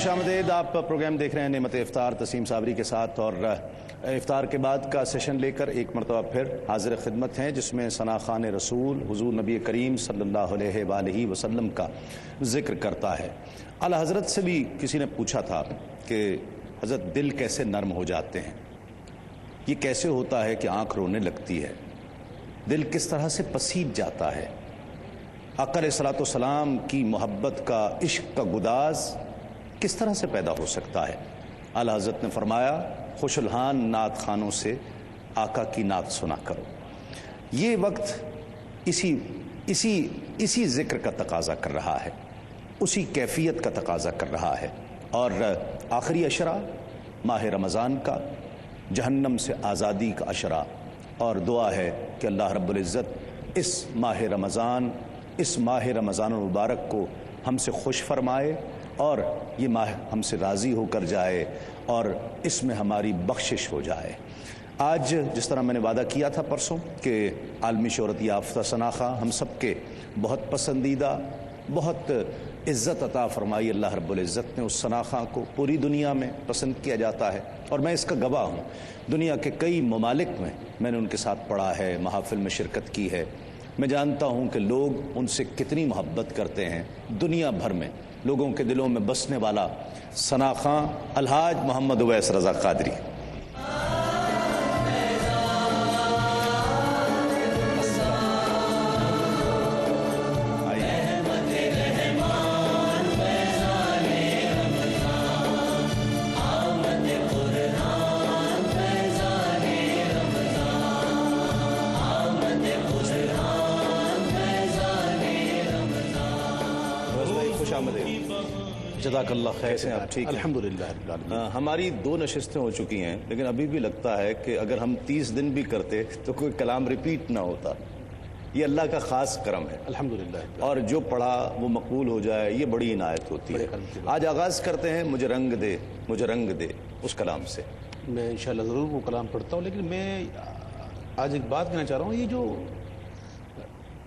خوش آمدید. آپ پروگرام دیکھ رہے ہیں نعمت افطار تسیم صابری کے ساتھ، اور افطار کے بعد کا سیشن لے کر ایک مرتبہ پھر حاضر خدمت ہیں، جس میں ثنا خوان رسول حضور نبی کریم صلی اللہ علیہ وآلہ وسلم کا ذکر کرتا ہے. اعلی حضرت سے بھی کسی نے پوچھا تھا کہ حضرت دل کیسے نرم ہو جاتے ہیں، یہ کیسے ہوتا ہے کہ آنکھ رونے لگتی ہے، دل کس طرح سے پسیج جاتا ہے، آقا علیہ الصلوۃ والسلام کی محبت کا، عشق کا گداز کس طرح سے پیدا ہو سکتا ہے. اعلی حضرت نے فرمایا خوش الحان نعت خانوں سے آقا کی نعت سنا کرو. یہ وقت اسی ذکر کا تقاضا کر رہا ہے، اسی کیفیت کا تقاضا کر رہا ہے. اور آخری عشرہ ماہ رمضان کا، جہنم سے آزادی کا عشرہ، اور دعا ہے کہ اللہ رب العزت اس ماہ رمضان المبارک کو ہم سے خوش فرمائے، اور یہ ماہ ہم سے راضی ہو کر جائے، اور اس میں ہماری بخشش ہو جائے. آج جس طرح میں نے وعدہ کیا تھا پرسوں کہ عالمی شہرت یافتہ ثنا خواں ہم سب کے بہت پسندیدہ، بہت عزت عطا فرمائی اللہ رب العزت نے، اس ثنا خواں کو پوری دنیا میں پسند کیا جاتا ہے، اور میں اس کا گواہ ہوں. دنیا کے کئی ممالک میں نے ان کے ساتھ پڑھا ہے، محافل میں شرکت کی ہے. میں جانتا ہوں کہ لوگ ان سے کتنی محبت کرتے ہیں. دنیا بھر میں لوگوں کے دلوں میں بسنے والا ثنا خواں الحاج محمد اویس رضا قادری. جزاک اللہ خیر. سے آپ ٹھیک ہیں؟ الحمدللہ. ہماری 2 نشستیں ہو چکی ہیں، لیکن ابھی بھی لگتا ہے کہ اگر ہم 30 دن بھی کرتے تو کوئی کلام ریپیٹ نہ ہوتا. یہ اللہ کا خاص کرم ہے الحمدللہ، اور جو پڑھا وہ مقبول ہو جائے یہ بڑی عنایت ہوتی ہے. آج آغاز کرتے ہیں مجھے رنگ دے مجھے رنگ دے اس کلام سے. میں انشاءاللہ ضرور وہ کلام پڑھتا ہوں، لیکن میں آج ایک بات کہنا چاہ رہا ہوں. یہ جو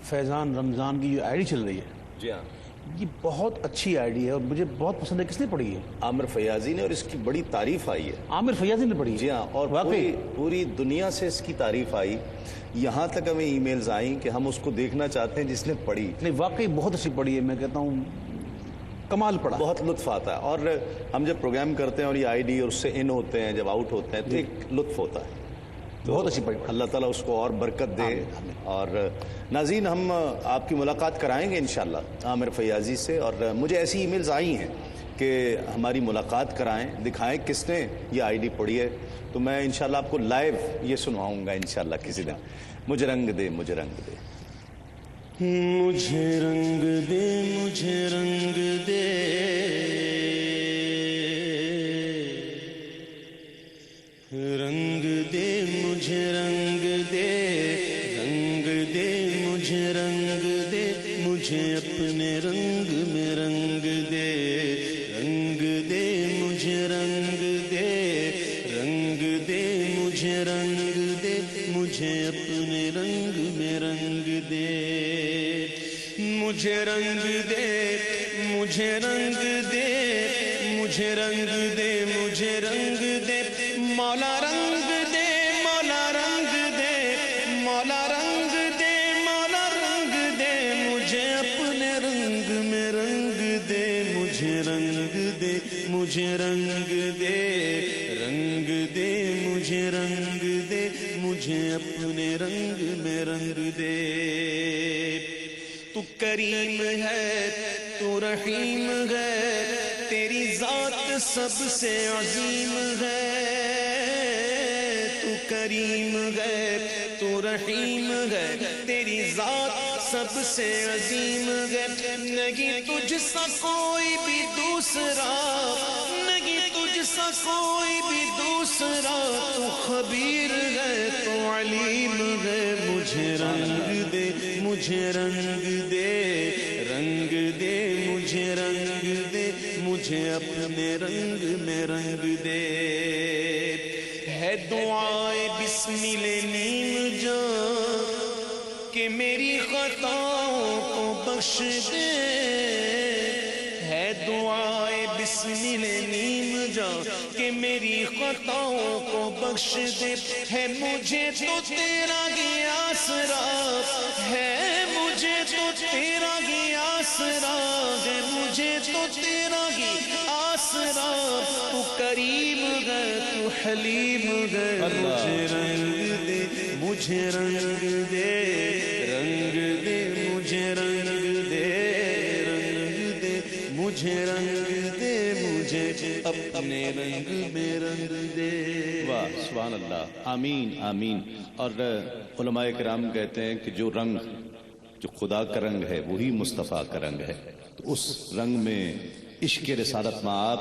فیضان رمضان کی جو آئی ڈی چل رہی ہے، جی ہاں، یہ بہت اچھی آئی ڈی ہے اور مجھے بہت پسند ہے. کس نے پڑھی ہے؟ عامر فیاضی نے، اور اس کی بڑی تعریف آئی ہے. عامر فیاضی نے پڑھی؟ جی ہاں، اور پوری دنیا سے اس کی تعریف آئی. یہاں تک ہمیں ای میلز آئیں کہ ہم اس کو دیکھنا چاہتے ہیں جس نے پڑھی. نہیں، واقعی بہت اچھی پڑھی ہے. میں کہتا ہوں کمال پڑھا. بہت لطف آتا ہے، اور ہم جب پروگرام کرتے ہیں اور یہ آئی ڈی اور اس سے ان ہوتے ہیں، جب آؤٹ ہوتے ہیں تو ایک لطف ہوتا ہے. بہت اچھی پڑھی. اللہ تعالیٰ اس کو اور برکت دے. اور ناظرین، ہم آپ کی ملاقات کرائیں گے انشاءاللہ عامر فیاضی سے، اور مجھے ایسی ای میلز آئی ہیں کہ ہماری ملاقات کرائیں، دکھائیں کس نے یہ آئی ڈی پڑھی ہے. تو میں انشاءاللہ آپ کو لائیو یہ سنواؤں گا انشاءاللہ کسی دن. مجھے رنگ دے مجھے رنگ دے مجھے رنگ دے مجھے رنگ دے رنگ دے مجھے رنگ دے رنگ دے مجھے رنگ دے مجھے اپنے رنگ میں رنگ دے رنگ دے مجھے رنگ دے رنگ دے مجھے رنگ دے مجھے اپنے رنگ میں رنگ دے مجھے رنگ دے مجھے رنگ دے مجھے رنگ دے مجھے رنگ دے مولا رنگ دے مولا رنگ دے مولا رنگ دے مولا رنگ دے مجھے اپنے رنگ میں رنگ دے مجھے رنگ دے مجھے رنگ دے رنگ دے مجھے رنگ دے مجھے اپنے رنگ میں رنگ دے. تو کریم ہے تو رحیم ہے تیری ذات سب سے عظیم ہے. تو کریم ہے تو رحیم ہے تیری ذات سب سے عظیم ہے. نہیں تجھ سا کوئی بھی دوسرا نہیں تجھ سا کوئی بھی دوسرا. تو خبیر ہے تو علیم ہے. مجھے رنگ دے مجھے رنگ دے رنگ دے مجھے رنگ دے مجھے اپنے رنگ میں رنگ دے. ہے دعائے بسمل نیم جان کہ میری خطاؤں کو بخش دے. ہے دعائے بسمل ملے نیم جا کہ میری خطاؤں کو بخش دے ہے مجھے تو تیرا ہی آسرا ہے مجھے تو تیرا ہی آسرا ہے مجھے تو تیرا ہی آسرا تو کریم ہے تو حلیم ہے مجھے رنگ دے مجھے رنگ دے رنگ دے مجھے رنگ دے رنگ دے مجھے رنگ دے مجھے اپنے رنگ میں رنگ دے. واہ سبحان اللہ. آمین آمین. اور علماء کرام کہتے ہیں کہ جو رنگ جو خدا کا رنگ ہے وہی مصطفیٰ کا رنگ ہے. تو اس رنگ میں عشق رسالت مآب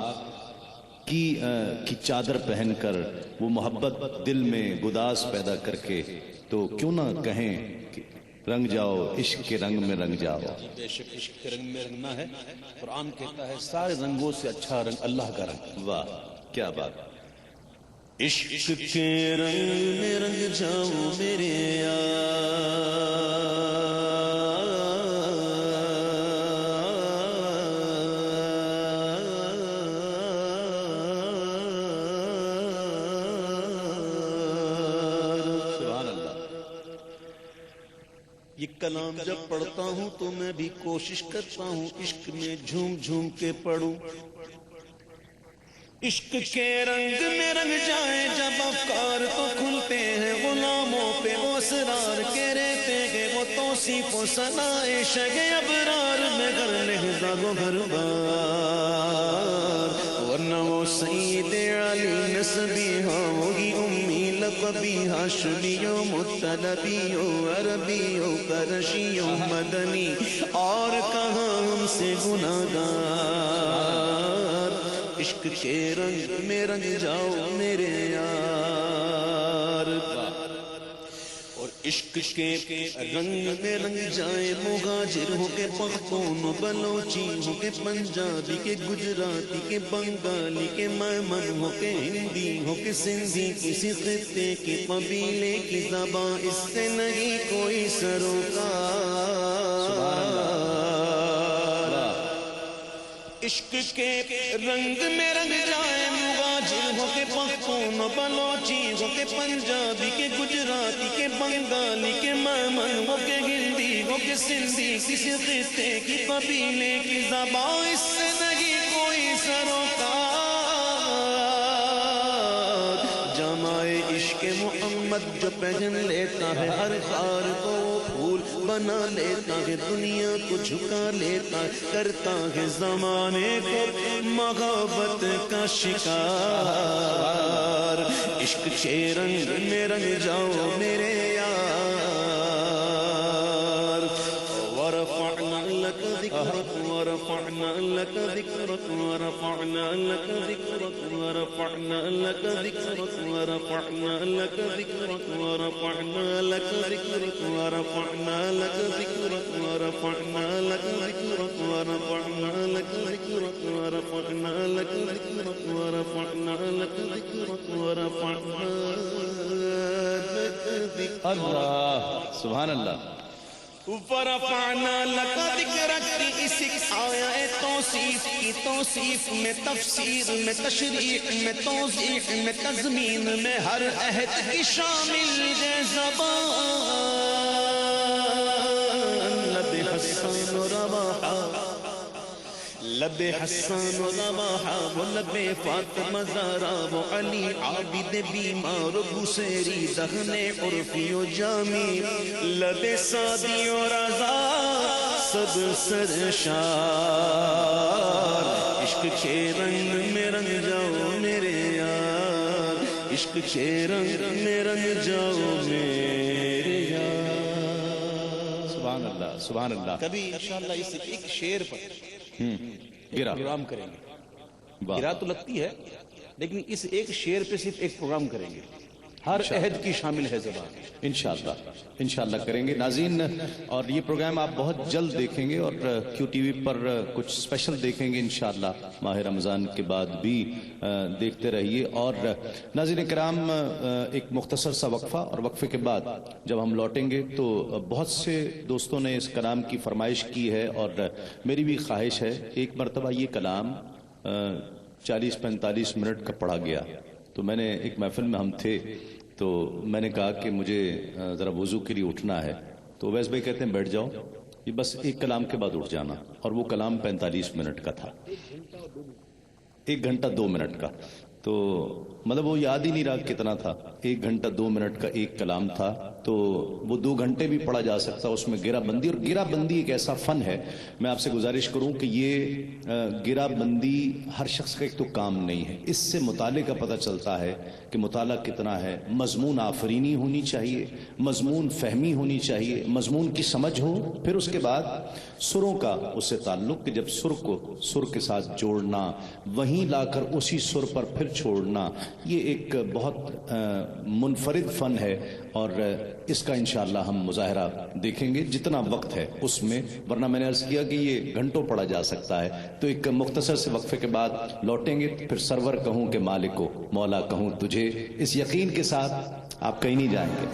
کی چادر پہن کر وہ محبت دل میں گداز پیدا کر کے تو کیوں نہ کہیں کہ رنگ جاؤ عشق کے رنگ میں رنگ جاؤ. بے شک عشق کے رنگ میں رنگنا ہے. قرآن کہتا ہے سارے رنگوں سے اچھا رنگ اللہ کا رنگ. واہ کیا بات. عشق کے رنگ میں رنگ جاؤ میرے یہ کلام جب پڑھتا ہوں تو میں بھی کوشش کرتا ہوں عشق میں جھوم جھوم کے پڑھوں. عشق کے رنگ میں رنگ جائے جب افکار تو کھلتے ہیں غلاموں پہ وہ اسرار کے رہتے ہیں وہ توصیف و ثنائے شگ ابرار میں گھر لہذا گو گھر بار ورنہ وہ سید علی نسبی ہاں وہی امی لقبی ہاشمیوں مطلبیوں عربیوں قرشیوں مدنی اور کہاں ہم سے گناہگار. عشق کے رنگ میں رنگ جاؤ میرے یار. اور عشق کے رنگ میں رنگ جائے مہاجر ہو کے پختون بلوچی ہو کے پنجابی کے گجراتی کے بنگالی کے میمن ہو کے ہندی ہو کے سندھی کسی خطے کی قبیلے کی زبان اس سے نہیں کوئی سروکار. عشق کے رنگ میں رنگ جائے مغاجر ہو کے پختون بلوچی ہو کے پنجابی کے گجراتی کے بنگالی کے میمن ہو کے ہندی ہو کے سندھی کسی خطے کی قبیلے کی زبان اس سے نہیں کوئی سروکار. جمائے عشق محمد جو پہن لیتا ہے ہر خار کو پھول بنا لیتا ہے دنیا کو جھکا لیتا ہے کرتا ہے زمانے کو محبت کا شکار. عشق کے رنگ میں رنگ جاؤ میرے یار. ورفعنا لك ذكرك ورفعنا لك ذكرك ورفعنا لك ذكرك ورفعنا لك ذكرك ورفعنا لك ذكرك ورفعنا لك ذكرك ورفعنا لك ذكرك ورفعنا لك ذكرك ورفعنا لك ذكرك ورفعنا لك ذكرك ورفعنا لك ذكرك ورفعنا لك ذكرك. اللہ سبحان اللہ. ورفعنا لك ذکرک کی اس آیا توصیف کی توصیف میں تفسیر میں تشریح میں توضیح میں تضمین میں ہر عہد کی شامل ہے زبان. لب حسان و رواحہ لب حسان و رواحہ وہ لب فاطمہ زہرا وہ علی عابد بیمار و بسیری دہن عرفی و جامی لب سادی و رضا سب سرشار. عشق کے رنگ میں رنگ جاؤ میرے یار. عشق کے رنگ میں رنگ جاؤ میرے یار. سبحان اللہ سبحان اللہ. کبھی انشاءاللہ اس ایک شعر پر گرا پروگرام کریں گے. گرا تو لگتی ہے لیکن اس ایک شعر پہ صرف ایک پروگرام کریں گے. ہر عہد کی شامل ہے زبان. انشاءاللہ کریں گے ناظرین. اور یہ پروگرام آپ بہت جلد دیکھیں گے اور کیو ٹی وی پر کچھ اسپیشل دیکھیں گے انشاءاللہ. ماہ رمضان کے بعد بھی دیکھتے رہیے. اور ناظرین کرام ایک مختصر سا وقفہ اور وقفے کے بعد جب ہم لوٹیں گے تو بہت سے دوستوں نے اس کلام کی فرمائش کی ہے اور میری بھی خواہش ہے ایک مرتبہ یہ کلام 40-45 منٹ کا پڑھا گیا. تو میں نے ایک محفل میں ہم تھے تو میں نے کہا کہ مجھے ذرا وضو کے لیے اٹھنا ہے. تو اویس بھائی کہتے ہیں بیٹھ جاؤ, یہ بس ایک کلام کے بعد اٹھ جانا, اور وہ کلام 45 منٹ کا تھا, 1 گھنٹہ 2 منٹ کا. تو مطلب وہ یاد ہی نہیں رہا کتنا تھا, 1 گھنٹہ 2 منٹ کا ایک کلام تھا. تو وہ 2 گھنٹے بھی پڑھا جا سکتا, اس میں گرہ بندی, اور گرہ بندی ایک ایسا فن ہے. میں آپ سے گزارش کروں کہ یہ گرہ بندی ہر شخص کا ایک تو کام نہیں ہے. اس سے مطالعے کا پتہ چلتا ہے کہ مطالعہ کتنا ہے. مضمون آفرینی ہونی چاہیے, مضمون فہمی ہونی چاہیے, مضمون کی سمجھ ہو. پھر اس کے بعد سروں کا اس سے تعلق, کہ جب سر کو سر کے ساتھ جوڑنا, وہیں لا کر اسی سر پر پھر چھوڑنا, یہ ایک بہت منفرد فن ہے. اور اس کا انشاءاللہ ہم مظاہرہ دیکھیں گے جتنا وقت ہے اس میں, ورنہ میں نے عرض کیا کہ یہ گھنٹوں پڑھا جا سکتا ہے. تو ایک مختصر سے وقفے کے بعد لوٹیں گے, پھر سرور کہوں کہ مالک کو, مولا کہوں تجھے, اس یقین کے ساتھ آپ کہیں نہیں جائیں گے.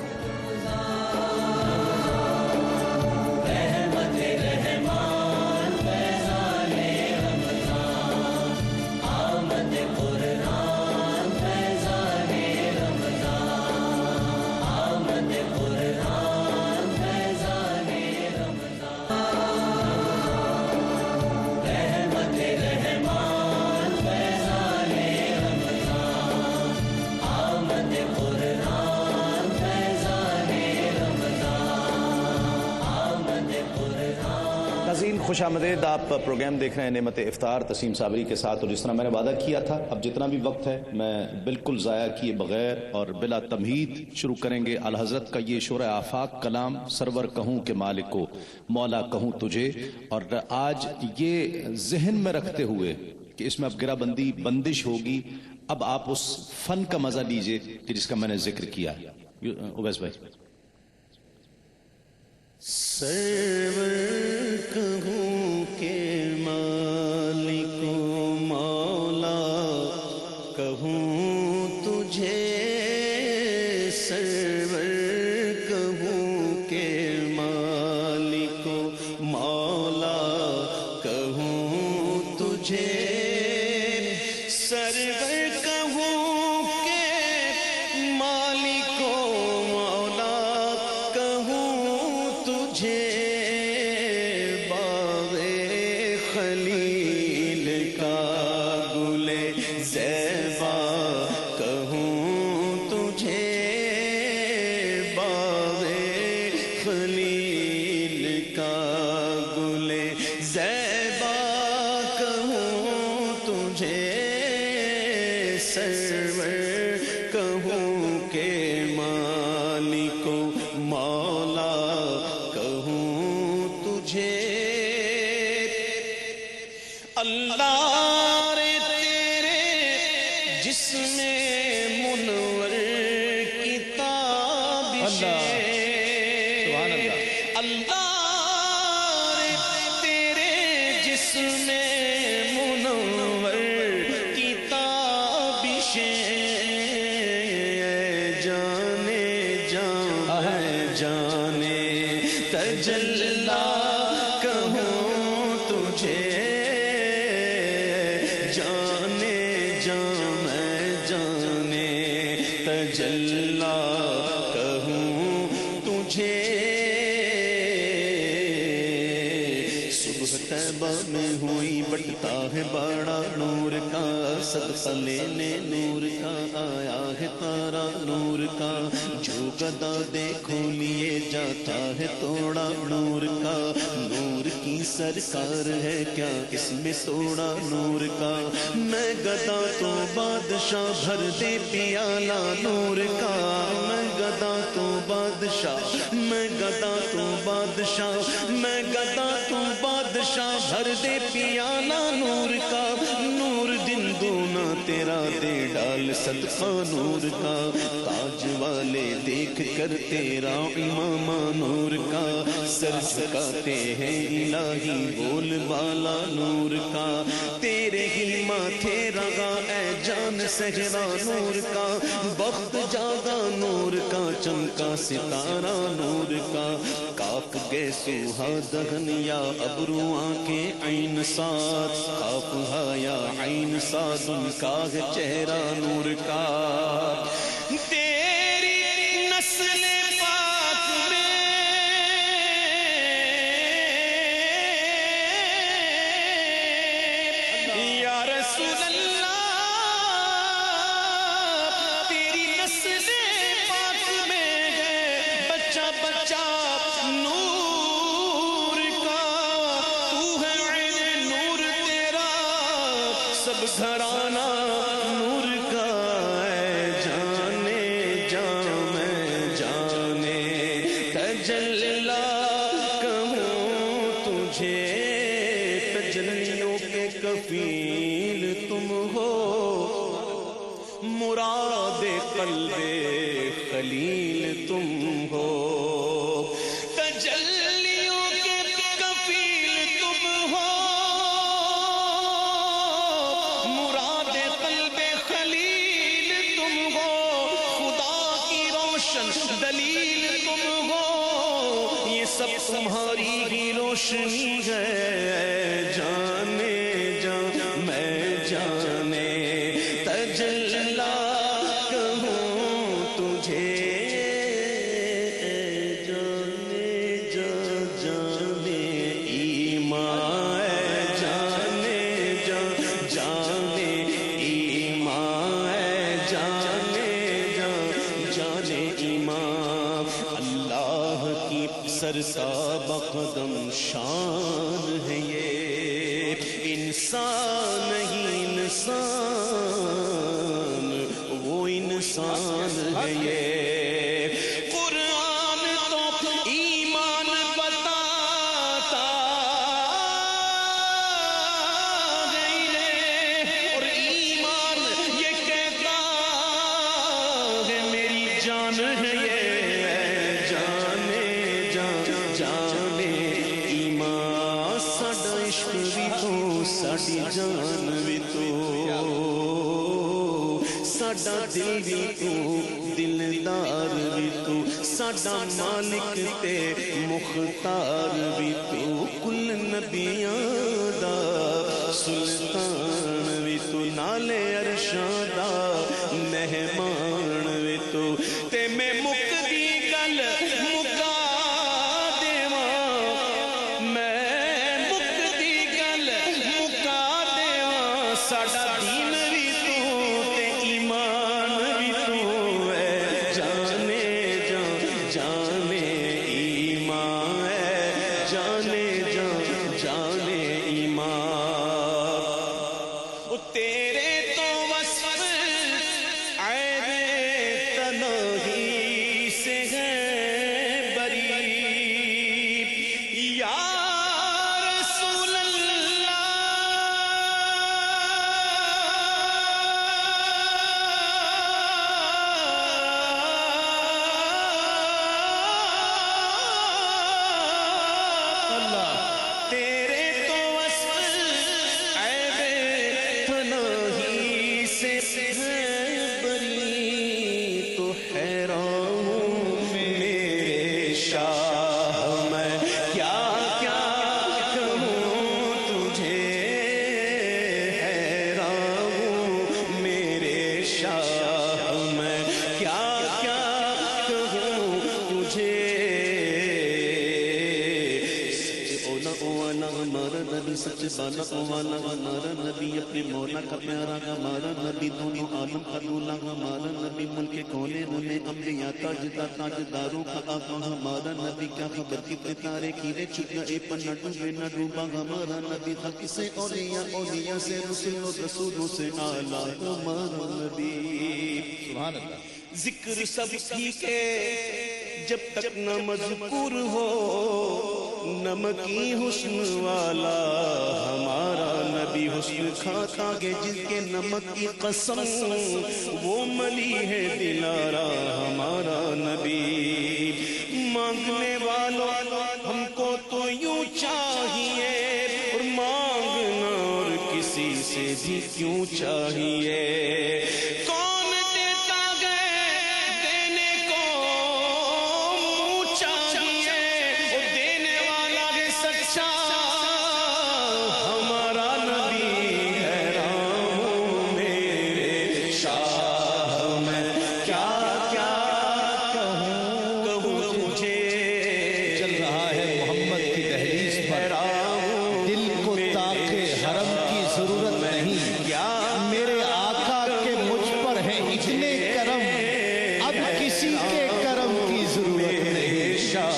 خوش آمدید. آپ پروگرام دیکھ رہے ہیں نعمت افطار تسیم صابری کے ساتھ, اور جس طرح میں نے وعدہ کیا تھا اب جتنا بھی وقت ہے میں بالکل ضائع کیے بغیر اور بلا تمہید شروع کریں گے الحضرت کا یہ شورۂ آفاق کلام, سرور کہوں کہ مالک کو, مولا کہوں تجھے. اور آج یہ ذہن میں رکھتے ہوئے کہ اس میں اب گرہ بندی بندش ہوگی, اب آپ اس فن کا مزہ لیجئے کہ جس کا میں نے ذکر کیا. اویس بھائی. سرور کہوں کہ مالک و مولا کہوں تجھے, سرور کہوں کہ مالک و مولا کہوں تجھے, سرور کہوں کہ مالک و مولا کہوں تجھے, باغ خلیل کا گل زیبا کہوں تجھے, باغ خلیل کا گل زیبا کہوں تجھے, سرور کہوں کہ مالک و مولا کہوں تجھے. اللہ رے تیرے جسم منور کی تابش, اللہ رے تیرے جسم منور کی تابشیں, جانے جان جانے تجلا کہوں تجھے, جانے جان جانے تجلا کہوں تجھے. صبح طیبہ میں ہوئی بٹتا ہے بڑا نور کا, صدقہ لینے نور کا آیا ہے تارا نور کا, جو گدا دیکھو لیے جاتا ہے توڑا نور کا, نور کی سرکار ہے کیا اس میں توڑا نور کا, میں گدا تو بادشاہ بھر دے پیالہ نور کا, میں گدا تو بادشاہ, میں گدا تو بادشاہ, میں گدا تو بادشاہ بھر دے پیالہ نور کا, نور دن دونا تیرا دے ڈال صدقہ نور کا، تاج والے دیکھ کر تیرا امامہ نور کا، سر جھکاتے ہیں الہی بول بالا نور کا، تیرے ہی ماتھے رگا اے جان صحرا نور کا، بخت جاگا نور کا، چمکا ستارہ نور کا، کاپ گئے سوہا دہن یا ابرو آنکھیں عین سات، کاپ ہا یا عین سات ان کا ہے چہرہ نور کا، تیری نسل پاک میں یا رسول اللہ، تیری نسل پاک میں ہے بچہ بچہ نور کا، تو ہے عین نور تیرا سب گھرانہ نور کا، اے جانے جا میں جانے تجلا کہوں تجھے، تجلیوں کے کفیل تم ہو، مراد قلب خلیل تم ہو، تجلیوں کے کفیل تم ہو، مراد قلب خلیل تم ہو، خدا کی روشن دلیل تم ہو، یہ سب تمہاری ہی روشنی ہے، جانے جا میں جانے تجلا کہوں تجھے، جانے جا جانے ایمان، جانے جا جانے ایمان، جانے جا جانے ایمان، اللہ کی سرسا بقدم شان ہے یہ، انسان نہیں انسان، وہ انسان ہے یہ، قرآن تو ایمان بتاتا ہے، اور ایمان یہ کہتا ہے میری جان ہے یہ، جانے جا جانے ایمان، ساڈا عشق بھی تو ساڈی جان بھی تو، ساڈا دل بھی تو دلدار بھی تو، ساڈا مالک تے مختار بھی تو، کل نبیاں دا سلطان بھی تو، نالے عرشاں دا مہمان بھی تو، تے میں مکدی گل مکا دیواں، میں مکدی گل مکا دیواں، ساڈا دین بھی تو تے ایمان بھی تو ہے، جانے جا جانے ایمان ہے، جانے جا جانے ایمان، وہ تیرے تو وصف عیب تنہی سے ہے بری، یا رسول اللہ تیرے تو وصف عیب تنہی سے ہے بری، تو حیران ہوں میرے شاہ میں کیا کیا کہوں تجھے، حیران ہوں میرے شاہ میں کیا کیا کہوں تجھے، اولا ہمارا نبی سچ بالا، اولا ہمارا نبی اپنے مولا کا پیارا، ہمارا نبی دونوں عالم کا دولا، ہمارا نبی ملک کونین میں انبیاء تاجدار تاجداروں کا آقا، ہمارا نبی کیا خبر کتنے تارے کیلے چھپ گئے پر نہ ڈوبے نہ ڈوبا، ہمارا نبی خلق سے اولیاء، اولیاء سے رسول و رسولوں سے اعلیٰ، ہمارا نبی سبحان اللہ، ذکر سب ٹھیک ہے جب تک نہ مذکور ہو، نمکی حسن والا ہمارا نبی حسن کھاتا کہ جس کے نمک کی قسم وہ ملی ہے دلارا ہمارا نبی مانگنے والوں ہم کو تو یوں چاہیے اور مانگنا اور کسی سے بھی کیوں چاہیے کون دیتا گئے دینے کو منہ چاہیے اور دینے والا ہے سچا ہمارا نبی ہے رام میرے شاہ میں کیا کیا کہوں تجھے چل رہا ہے محمد کی دہلیز پر دل کو تاکے حرم کی ضرورت نہیں کیا میرے آقا کے مجھ پر ہیں اتنے کرم اب کسی کے کرم کی ضرورت نہیں شاہ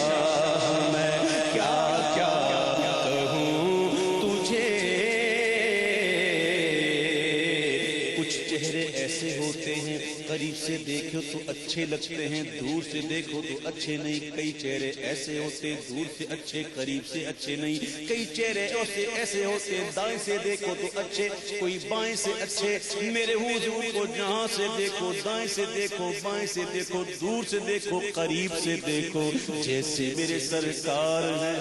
میں کیا کیا کہوں تجھے کچھ چہرے ایسے ہوتے ہیں قریب سے دیکھو تو اچھے لگتے ہیں دور سے دیکھو تو اچھے نہیں کئی چہرے ایسے ہوتے دور سے اچھے قریب سے اچھے نہیں کئی چہرے ایسے ہوتے دائیں سے دیکھو تو اچھے کوئی بائیں سے اچھے میرے حضور کو جہاں سے دیکھو دائیں سے دیکھو بائیں سے دیکھو دور سے دیکھو قریب سے دیکھو جیسے میرے سرکار ہیں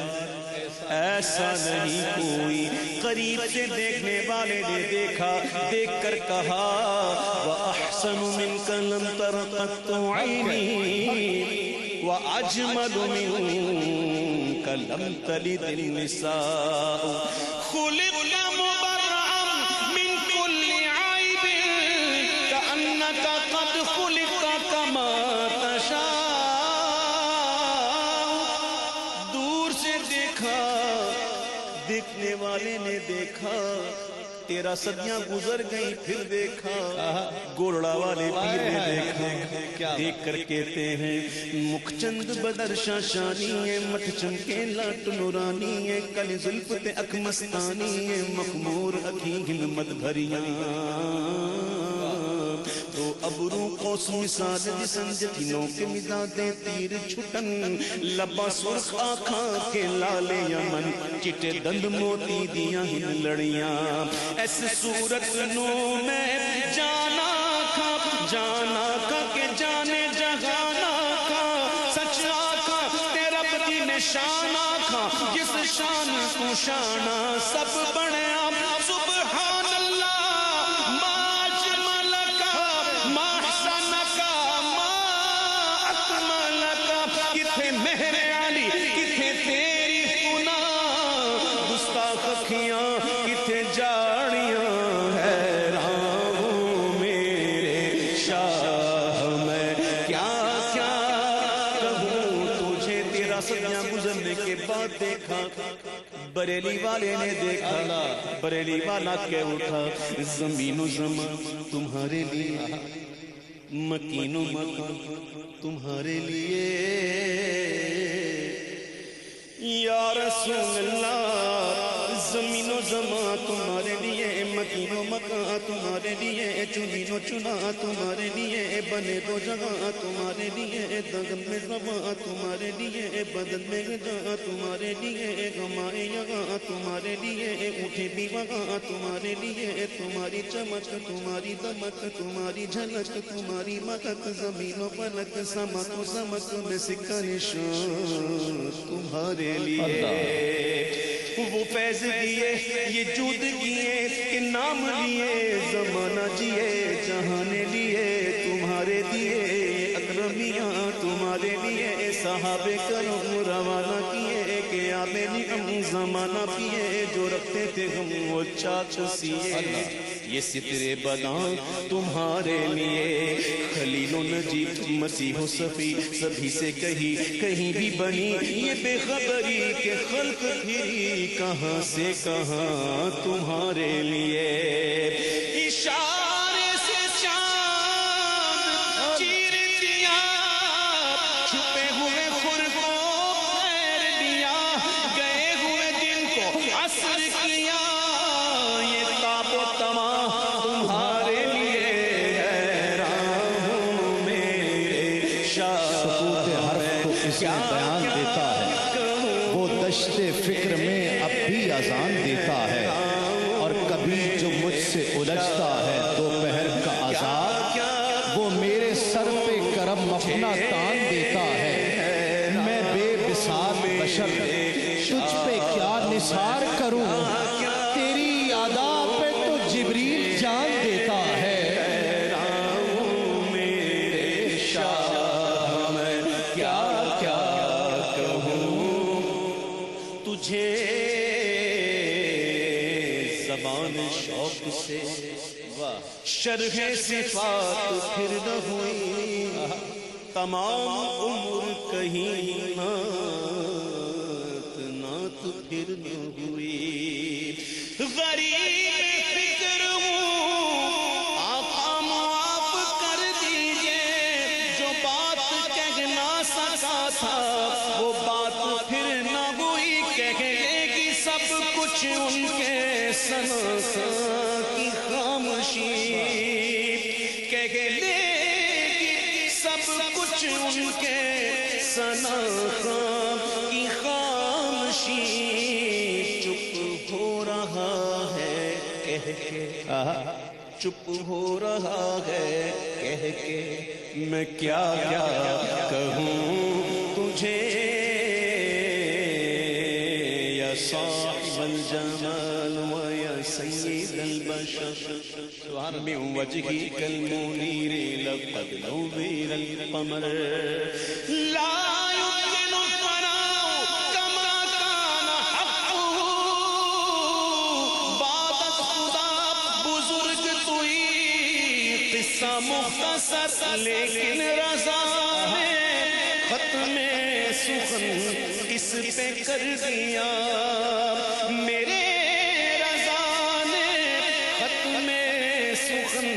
ایسا نہیں کوئی قریب سے دیکھنے والے نے دیکھا دیکھ کر کہا وَأَحْسَنُ مِنْكَ لَمْ تَرَ قَطُّ عَيْنِي وَأَجْمَلُ مِنْكَ لَمْ تَلِدِ النِّسَاءُ خُلِقْتَ مُبَرَّأً مِنْ كُلِّ عَيْبٍ كَأَنَّكَ قَدْ خُلِقْتَ كَمَا تَشَاءُ دور سے دیکھا دیکھنے والے نے دیکھا تیرا صدیاں گزر گئی پھر دیکھا گوڑا والے پیر نے دیکھا دیکھ کر کہتے ہیں مکھ چند بدر شاشانی ہے مٹھ چمکے لاٹ نورانی ہے کل زلف تے اک مستانی ہے مخمور اکھی ہمت بھریاں تو ابرو قوس مثال جسن جتنوں کے مزاد تیر چھٹن لبا سرخ آنکھاں کے لالے یمن چٹے دند موتی دیاں ہن لڑیاں ایسے صورت نو میں جانا کھا کہ جانے جہانا کھا سچ آکھا تیرا بدی نشان آکھا جس شان کو شانہ سب بڑے آپ سبحان اللہ ما اجملکا ما احسنکا ما اکملکا کتھے مہر علی کتھے تیری سنا گستاخ اکھیاں کتھے جاڑیاں حیران میرے شاہ میں کیا کیا کہوں تجھے تیرا صدیاں گزرنے کے بعد دیکھا بریلی والے نے دیکھا بریلی والا کہ اٹھا زمین و زمان تمہارے لیے مکین و مکان تمہارے لیے یا رسول اللہ زمین و زمان تمہارے لیے مکین و مکان تمہارے لیے چنین و چنا تمہارے لیے بنے دو جگہ تمہارے لیے دگن میں زباں تمہارے لیے بدن میں گجا تمہارے لیے غمائے یغاں تمہارے لیے اٹھے بھی وغاں تمہارے لیے تمہاری چمک تمہاری دمک تمہاری جھلک تمہاری مدد زمین و فلک سمک و سمک میں سکہ نشان تمہارے لیے وہ فیض دیے یہ جود کیے کہ نام لیے زمانہ جیے جہانے لیے تمہارے دیے اکرمیاں تمہارے لیے صحابہ کرم روانہ کیے کہ آبے نعم زمانہ پیے جو رکھتے تھے ہم وہ چاچ سیے یہ سترے بدان تمہارے لیے خلیل و نجیب مسیح و صفی سبھی سے کہیں بھی بنی یہ بے خبری کہ خلق پھری کہاں سے کہاں تمہارے لیے اشارے سے چاند چیر دیا چھپے ہوئے خور کو خیر دیا گئے ہوئے دن کو عصر کیا یہ تاب و تما تمہارے لیے حیران ہوں میرے شاہ سکوت حرف کو کس نے بیان دیتا ہے وہ دشت فکر میں اب بھی اذان دیتا ہے، اور کبھی جو مجھ سے الجھتا ہے دوپہر کا عذاب، وہ میرے سر پہ کرم اپنا تان دیتا ہے۔ میں بے بساط بشر تجھ پہ کیا نثار کروں، تیری ادا پہ تو جبریل جان دیتا ہے۔ تجھے زبان شوق سے شرح صفات پھر نہ ہوئی، تمام عمر کہیں نعت پھر نہ ہوئی۔ غریب فکر ہوں آقا معاف کر دیجئے، جو بات کہہ نہ سکا تھا وہ بات پھر نہ ہوئی، کہہ لے گی سب کچھ ان کے سنا کی خاموشی، کہہ لے گی سب کچھ ان کے سنا کی خاموشی، چپ ہو رہا ہے کہہ کے، چپ ہو رہا ہے کہہ کے، میں کیا کیا کہوں تجھے یا صاحب الجمال و یا سید البشر، من وجهك المنير لقد نور القمر، لا يمكن الفناء كما كان حقه، بعد خدا بزرگ توئی، قصہ مختصر لیکن رضا ہے، ختم سخن اس پہ کر دیا، میرے رضا نے ختم سخن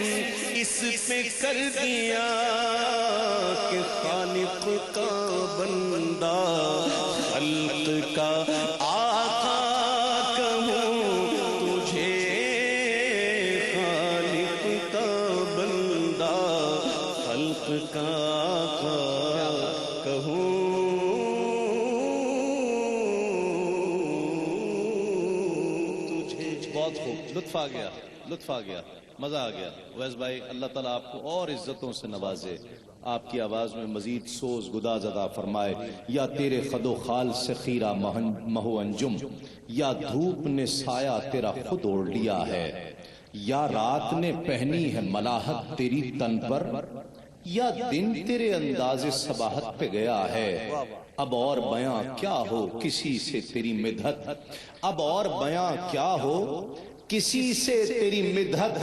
اس پہ کر دیا، کہ خالق کا بندہ خلق کا آقا کہوں تجھے، خالق کا بندہ خلق کا آقا کہوں تجھے۔ بہت خوب، لطف آ گیا، لطف آ گیا، مزہ آ گیا۔ ویس بھائی اللہ تعالیٰ آپ کو اور عزتوں سے نوازے، آپ کی آواز میں مزید سوز گداز عطا فرمائے، یا تیرے خد و خال سے خیرہ مہو انجم، یا دھوپ نے سایہ تیرا خود اوڑھ لیا ہے، یا رات نے پہنی ہے ملاحت تیری تن پر، یا دن تیرے انداز صباحت پہ گیا ہے، اب اور بیاں کیا ہو کسی سے تیری مدحت، اب اور بیاں کیا ہو کسی سے تیری مدحت،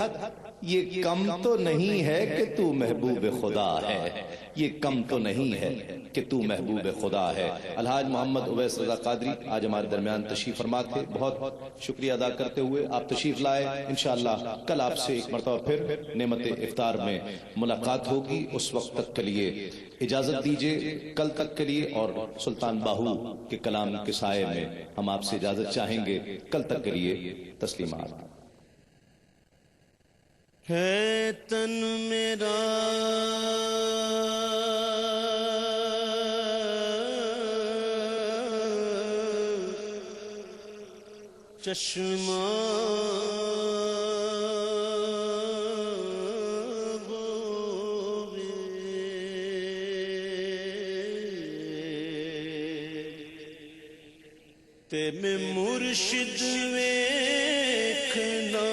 یہ کم تو نہیں ہے کہ تو محبوب خدا ہے، یہ کم تو نہیں ہے کہ تو محبوب خدا ہے۔ الحاج محمد اویس رضا قادری آج ہمارے درمیان تشریف فرما تھے، بہت شکریہ ادا کرتے ہوئے آپ تشریف لائے۔ انشاءاللہ کل آپ سے ایک مرتبہ پھر نعمت افطار میں ملاقات ہوگی، اس وقت تک کے لیے اجازت دیجیے، کل تک کے لیے، اور سلطان باہو کے کلام کے سائے میں ہم آپ سے اجازت چاہیں گے، کل تک کے لیے تسلیمات۔ ہے تن میرا چشمہ تے میں مرشد ویکھنا